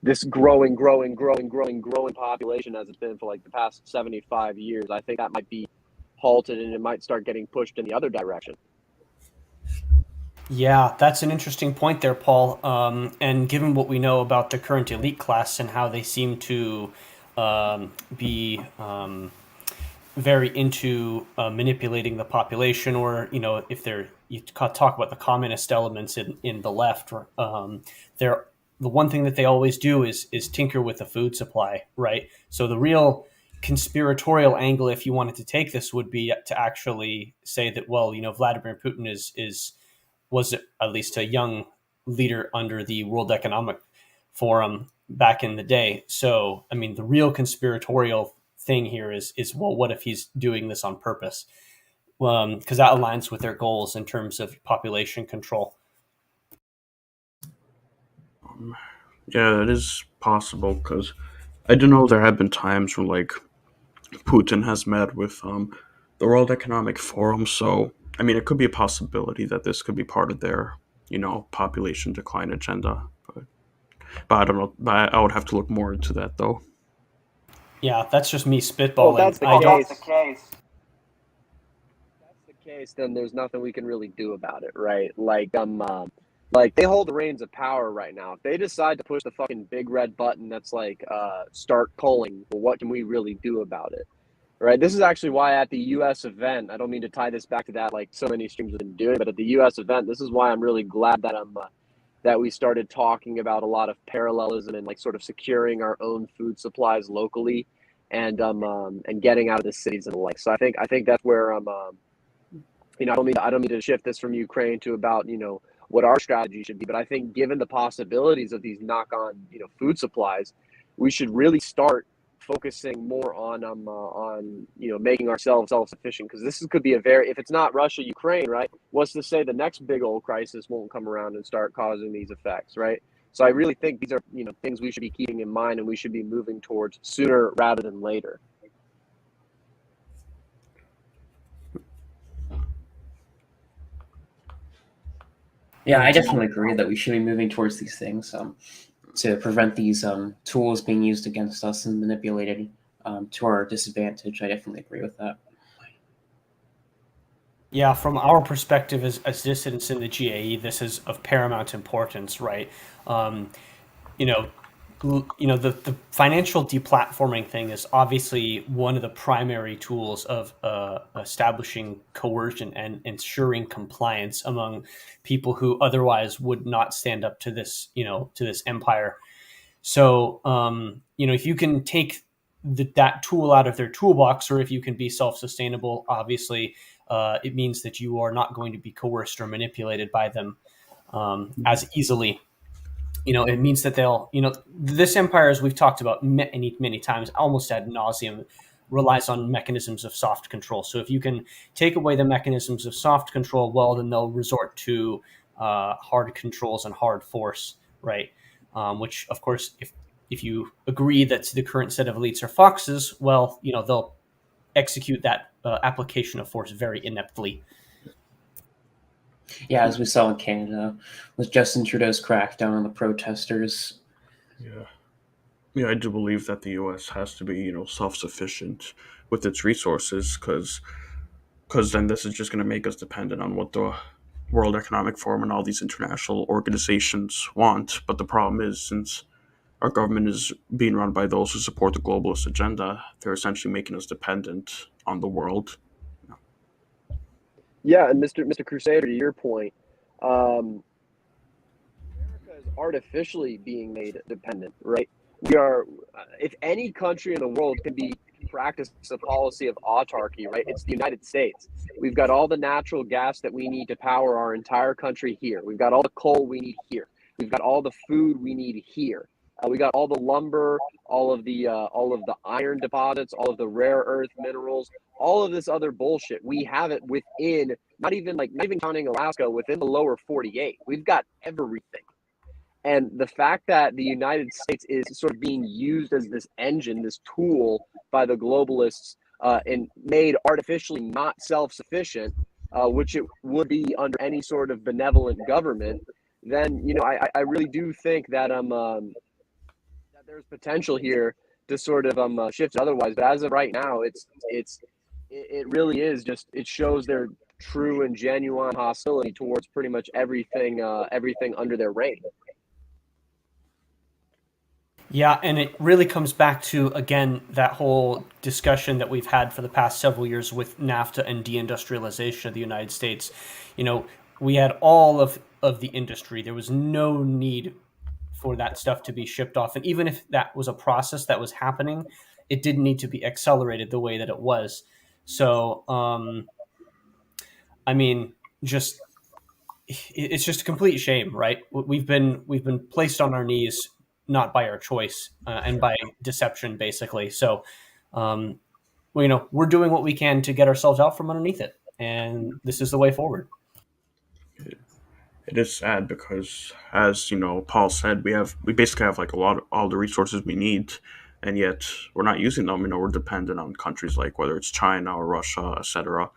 Speaker 3: this growing population as it's been for like the past 75 years, I think that might be halted and it might start getting pushed in the other direction.
Speaker 1: Yeah, that's an interesting point there, Paul. And given what we know about the current elite class and how they seem to be very into manipulating the population, or if they're you talk about the communist elements in the left, they're the one thing that they always do is tinker with the food supply, right? So the real conspiratorial angle, if you wanted to take this, would be to actually say that, well, Vladimir Putin is was at least a young leader under the World Economic Forum back in the day. So, I mean, the real conspiratorial thing here is well, what if he's doing this on purpose? Because that aligns with their goals in terms of population control.
Speaker 2: Yeah, it is possible because I do know there have been times when like Putin has met with the World Economic Forum. So I mean, it could be a possibility that this could be part of their population decline agenda. But I don't know. But I would have to look more into that though.
Speaker 1: Yeah, that's just me
Speaker 3: Well, if
Speaker 1: spitballing.
Speaker 3: that's the
Speaker 1: I don't.
Speaker 3: case, then there's nothing we can really do about it, right? Like they hold the reins of power right now. If they decide to push the fucking big red button that's like start polling, well, what can we really do about it? Right. This is actually why at the U.S. event, I don't mean to tie this back to that like so many streams have been doing, but at the U.S. event, this is why I'm really glad that that we started talking about a lot of parallelism and like sort of securing our own food supplies locally, and getting out of the cities and the like. So I think that's where I don't mean to shift this from Ukraine to about what our strategy should be, but I think given the possibilities of these knock-on food supplies, we should really start focusing more on making ourselves self-sufficient, because could be a very, if it's not Russia Ukraine, right, what's to say the next big old crisis won't come around and start causing these effects, right? So I really think these are things we should be keeping in mind and we should be moving towards sooner rather than later.
Speaker 4: Yeah, I definitely agree that we should be moving towards these things to prevent these tools being used against us and manipulated to our disadvantage. I definitely agree with that.
Speaker 1: Yeah, from our perspective as dissidents in the GAE, this is of paramount importance, right? Um, you know, the financial deplatforming thing is obviously one of the primary tools of establishing coercion and ensuring compliance among people who otherwise would not stand up to this, to this empire. So, if you can take that tool out of their toolbox, or if you can be self-sustainable, obviously, it means that you are not going to be coerced or manipulated by them as easily. It means that they'll, this empire, as we've talked about many, many times, almost ad nauseum, relies on mechanisms of soft control. So if you can take away the mechanisms of soft control, well, then they'll resort to hard controls and hard force, right? Which, of course, if you agree that the current set of elites are foxes, well, they'll execute that application of force very ineptly.
Speaker 4: Yeah, as we saw in Canada with Justin Trudeau's crackdown on the protesters.
Speaker 2: Yeah. Yeah, I do believe that the U.S. has to be, self-sufficient with its resources, because then this is just going to make us dependent on what the World Economic Forum and all these international organizations want. But the problem is, since our government is being run by those who support the globalist agenda. They're essentially making us dependent on the world.
Speaker 3: Yeah, and Mr. Crusader, to your point, America is artificially being made dependent, right? We are, if any country in the world can practice a policy of autarky, right? It's the United States. We've got all the natural gas that we need to power our entire country here. We've got all the coal we need here. We've got all the food we need here. We got all the lumber, all of the iron deposits, all of the rare earth minerals, all of this other bullshit. We have it within, not even counting Alaska, within the lower 48. We've got everything. And the fact that the United States is sort of being used as this engine, this tool by the globalists, and made artificially not self-sufficient, which it would be under any sort of benevolent government, then I really do think that that there's potential here to sort of shift otherwise. But as of right now, it really is just, it shows their true and genuine hostility towards pretty much everything under their reign.
Speaker 1: Yeah, and it really comes back to, again, that whole discussion that we've had for the past several years with NAFTA and deindustrialization of the United States. We had all of the industry. There was no need for that stuff to be shipped off. And even if that was a process that was happening, it didn't need to be accelerated the way that it was. So, just it's just a complete shame, right? We've been placed on our knees, not by our choice, and by deception, basically. So, we're doing what we can to get ourselves out from underneath it, and this is the way forward.
Speaker 2: It is sad because, as Paul said, we basically have like a lot of all the resources we need, and yet we're not using them. We're dependent on countries like whether it's China or Russia, etc.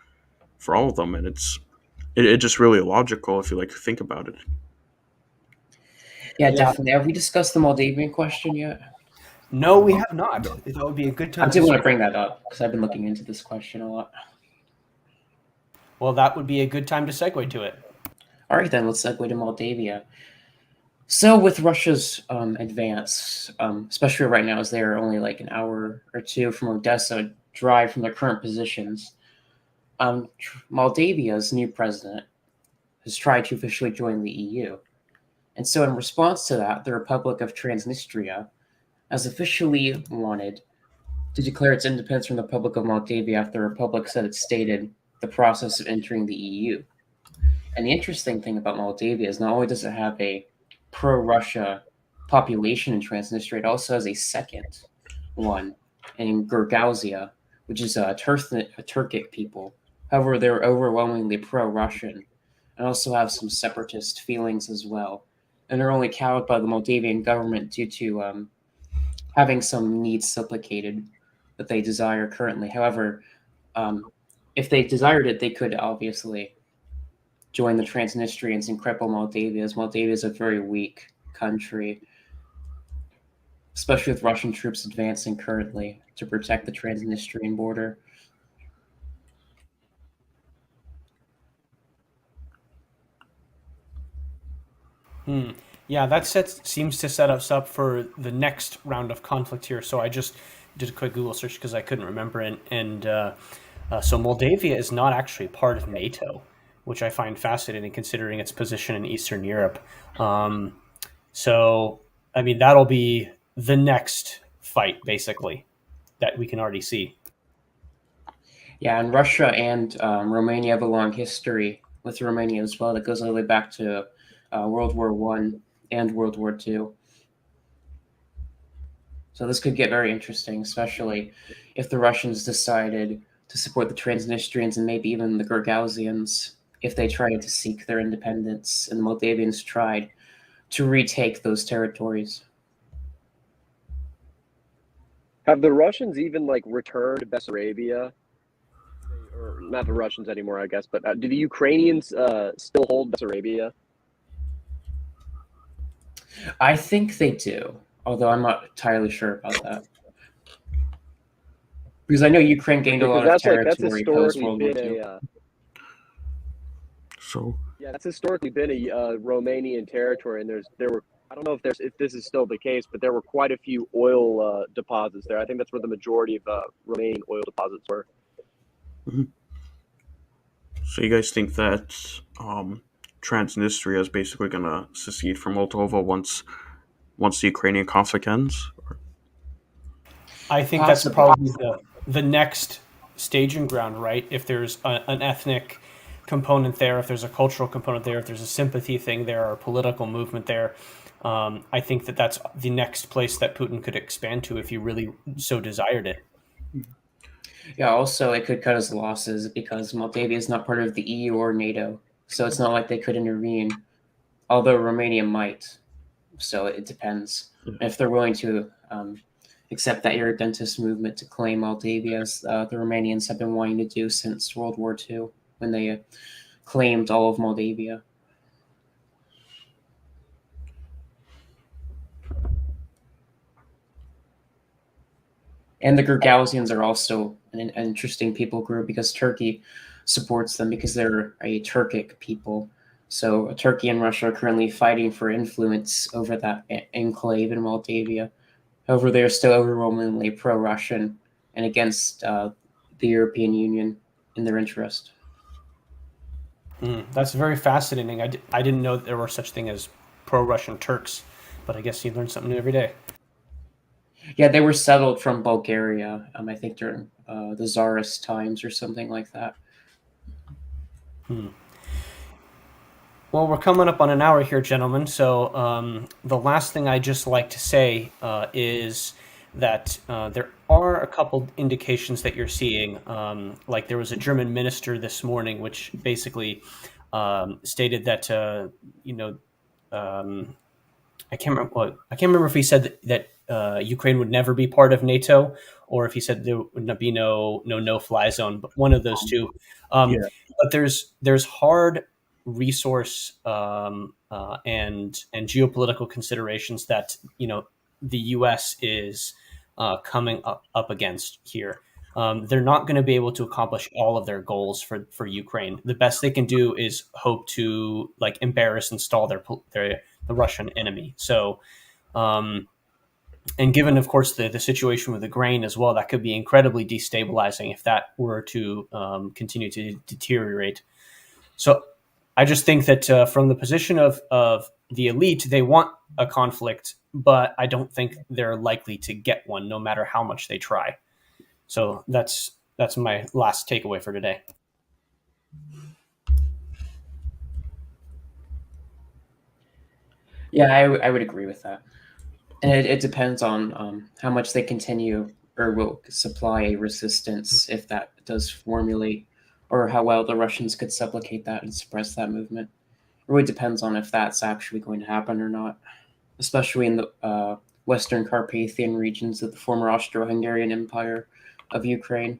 Speaker 2: for all of them, and it's just really illogical if you think about it.
Speaker 4: Yeah, definitely. Have we discussed the Moldavian question yet?
Speaker 1: No, we have not. That would be a good time.
Speaker 4: I did want to bring that up because I've been looking into this question a lot.
Speaker 1: Well, that would be a good time to segue to it.
Speaker 4: All right, then let's segue to Moldavia. So with Russia's advance, especially right now as they're only like an hour or two from Odessa drive from their current positions, Moldavia's new president has tried to officially join the EU. And so in response to that, the Republic of Transnistria has officially wanted to declare its independence from the Republic of Moldavia after the Republic said it stated the process of entering the EU. And the interesting thing about Moldavia is not only does it have a pro-Russia population in Transnistria, it also has a second one in Gagauzia, which is a Turkic people. However, they're overwhelmingly pro-Russian and also have some separatist feelings as well. And they're only cowed by the Moldavian government due to having some needs supplicated that they desire currently. However, if they desired it, they could obviously join the Transnistrians and cripple Moldavia, as Moldavia is a very weak country, especially with Russian troops advancing currently to protect the Transnistrian border.
Speaker 1: Yeah, that seems to set us up for the next round of conflict here. So I just did a quick Google search because I couldn't remember it. And so Moldavia is not actually part of NATO, which I find fascinating considering its position in Eastern Europe. So, that'll be the next fight, basically, that we can already see.
Speaker 4: Yeah, and Russia and Romania have a long history with Romania as well that goes all the way back to World War I and World War II. So this could get very interesting, especially if the Russians decided to support the Transnistrians and maybe even the Gagauzzians if they tried to seek their independence and the Moldavians tried to retake those territories.
Speaker 3: Have the Russians even returned Bessarabia? Or not the Russians anymore, I guess, but do the Ukrainians still hold Bessarabia?
Speaker 4: I think they do, although I'm not entirely sure about that. Because I know Ukraine gained a lot of territory post World War II.
Speaker 2: So
Speaker 3: yeah, that's historically been a Romanian territory, and I don't know if this is still the case, but there were quite a few oil deposits there. I think that's where the majority of remaining oil deposits were.
Speaker 2: Mhm. So you guys think that Transnistria is basically going to secede from Moldova once the Ukrainian conflict ends?
Speaker 1: I think that's
Speaker 4: Possibly.
Speaker 1: probably the next staging ground, right? If there's an ethnic component there, if there's a cultural component there, if there's a sympathy thing there, or a political movement there, I think that that's the next place that Putin could expand to if he really so desired it.
Speaker 4: Yeah, also it could cut his losses because Moldavia is not part of the EU or NATO, so it's not like they could intervene. Although Romania might, so it depends if they're willing to accept that irredentist movement to claim Moldavia, as the Romanians have been wanting to do since World War II, when they claimed all of Moldavia. And the Gagauzzians are also an interesting people group because Turkey supports them because they're a Turkic people. So Turkey and Russia are currently fighting for influence over that enclave in Moldavia. However, they are still overwhelmingly pro-Russian and against the European Union in their interest.
Speaker 1: That's very fascinating. I didn't know that there were such thing as pro-Russian Turks, but I guess you learn something new every day.
Speaker 4: Yeah, they were settled from Bulgaria, I think during the Tsarist times or something like that.
Speaker 1: Well, we're coming up on an hour here, gentlemen. So the last thing I just like to say is that there are a couple indications that you're seeing. Like there was a German minister this morning, which basically stated that I can't remember if he said that Ukraine would never be part of NATO, or if he said there would be no fly zone, but one of those two.
Speaker 2: Yeah.
Speaker 1: But there's hard resource and geopolitical considerations that the U.S. is coming up against here. They're not going to be able to accomplish all of their goals for Ukraine. The best they can do is hope to embarrass and stall the Russian enemy. So, and given, of course, the situation with the grain as well, that could be incredibly destabilizing if that were to continue to deteriorate. So, I just think that from the position of the elite, they want a conflict, but I don't think they're likely to get one, no matter how much they try. So that's my last takeaway for today.
Speaker 4: Yeah, I would agree with that. And it depends on how much they continue or will supply a resistance if that does formulate, or how well the Russians could supplicate that and suppress that movement. It really depends on if that's actually going to happen or not, especially in the Western Carpathian regions of the former Austro-Hungarian Empire of Ukraine.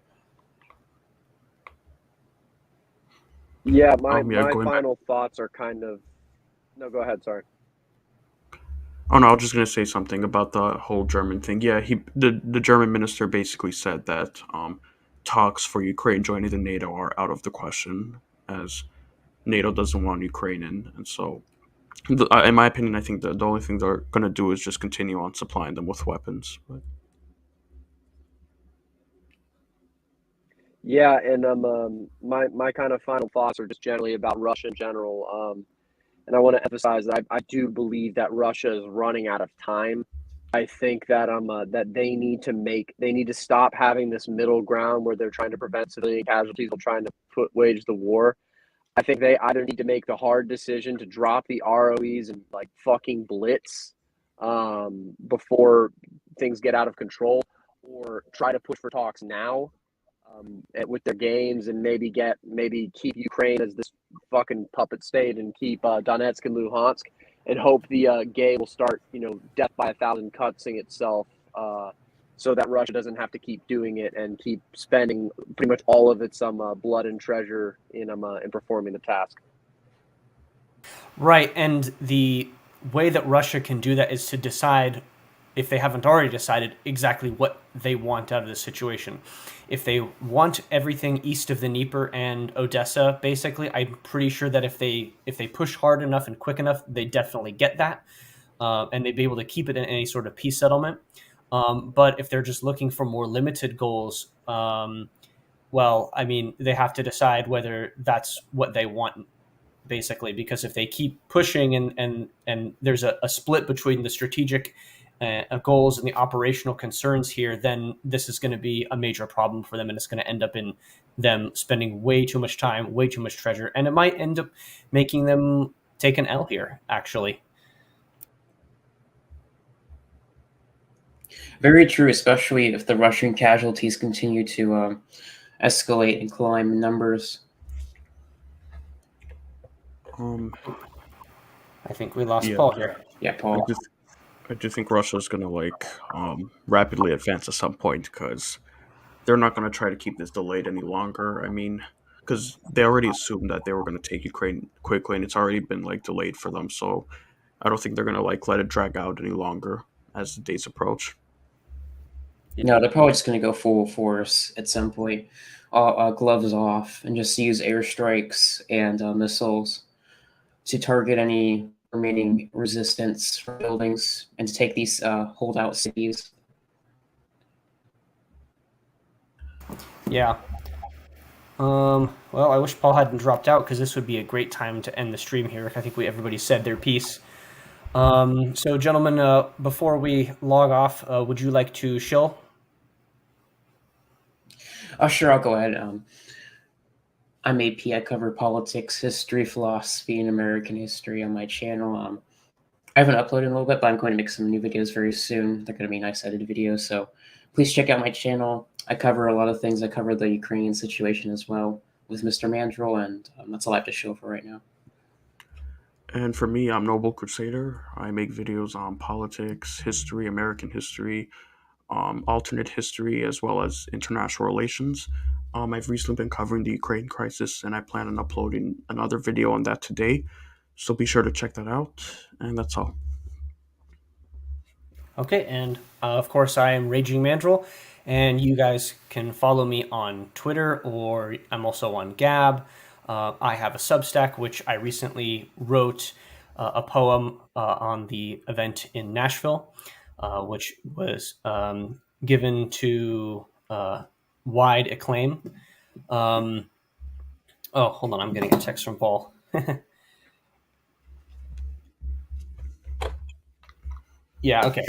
Speaker 3: Yeah, my
Speaker 2: Going back.
Speaker 3: final thoughts are kind of. No, go ahead. Sorry.
Speaker 2: Oh no, I was just gonna say something about the whole German thing. Yeah, the German minister basically said that talks for Ukraine joining the NATO are out of the question, as NATO doesn't want Ukraine in, and so, in my opinion, I think the only thing they're gonna do is just continue on supplying them with weapons. But
Speaker 3: Yeah, and my kind of final thoughts are just generally about Russia in general. And I want to emphasize that I do believe that Russia is running out of time. I think that that they need to stop having this middle ground where they're trying to prevent civilian casualties while trying to wage the war. I think they either need to make the hard decision to drop the ROEs and like fucking blitz before things get out of control, or try to push for talks now with their games, and maybe keep Ukraine as this fucking puppet state and keep Donetsk and Luhansk, and hope the game will start death by a thousand cutsing itself, so that Russia doesn't have to keep doing it and keep spending pretty much all of its blood and treasure in performing the task.
Speaker 1: Right, and the way that Russia can do that is to decide, if they haven't already decided, exactly what they want out of the situation. If they want everything east of the Dnieper and Odessa, basically, I'm pretty sure that if they push hard enough and quick enough, they definitely get that. and they'd be able to keep it in any sort of peace settlement. But if they're just looking for more limited goals, well, I mean, they have to decide whether that's what they want, basically, because if they keep pushing and there's a split between the strategic goals and the operational concerns here, then this is going to be a major problem for them, and it's going to end up in them spending way too much time, way too much treasure, and it might end up making them take an L here, actually.
Speaker 4: Very true, especially if the Russian casualties continue to escalate and climb in numbers.
Speaker 1: I think we lost
Speaker 2: Yeah,
Speaker 1: Paul here.
Speaker 4: Yeah,
Speaker 2: I
Speaker 4: Paul.
Speaker 2: just I do think Russia's gonna rapidly advance at some point because they're not gonna try to keep this delayed any longer. I mean, because they already assumed that they were gonna take Ukraine quickly, and it's already been like delayed for them. So I don't think they're gonna like let it drag out any longer as the days approach.
Speaker 4: No, they're probably just going to go full force at some point, gloves off, and just use airstrikes and missiles to target any remaining resistance from buildings and to take these holdout cities.
Speaker 1: Yeah. Well, I wish Paul hadn't dropped out, because this would be a great time to end the stream here. I think everybody said their piece. So, gentlemen, before we log off, would you like to shill?
Speaker 4: Sure, I'll go ahead. I'm AP. I cover politics, history, philosophy, and American history on my channel. I haven't uploaded in a little bit, but I'm going to make some new videos very soon. They're going to be nice edited videos, so please check out my channel. I cover a lot of things. I cover the Ukrainian situation as well with Mr. Mandrill, and that's all I have to show for right now.
Speaker 2: And for me, I'm Noble Crusader. I make videos on politics, history, American history, alternate history, as well as international relations. I've recently been covering the Ukraine crisis, and I plan on uploading another video on that today. So be sure to check that out. And that's all.
Speaker 1: Okay, and of course, I am Raging Mandrill, and you guys can follow me on Twitter, or I'm also on Gab. I have a Substack, which I recently wrote a poem on the event in Nashville, which was given to wide acclaim. Oh, hold on, I'm getting a text from Paul. Yeah, okay.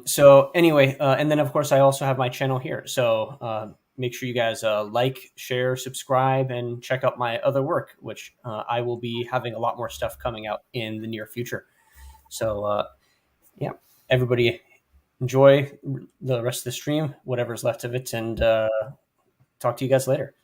Speaker 1: So anyway, and then of course I also have my channel here. So make sure you guys like, share, subscribe, and check out my other work, which I will be having a lot more stuff coming out in the near future. So yeah, everybody enjoy the rest of the stream, whatever's left of it, and talk to you guys later.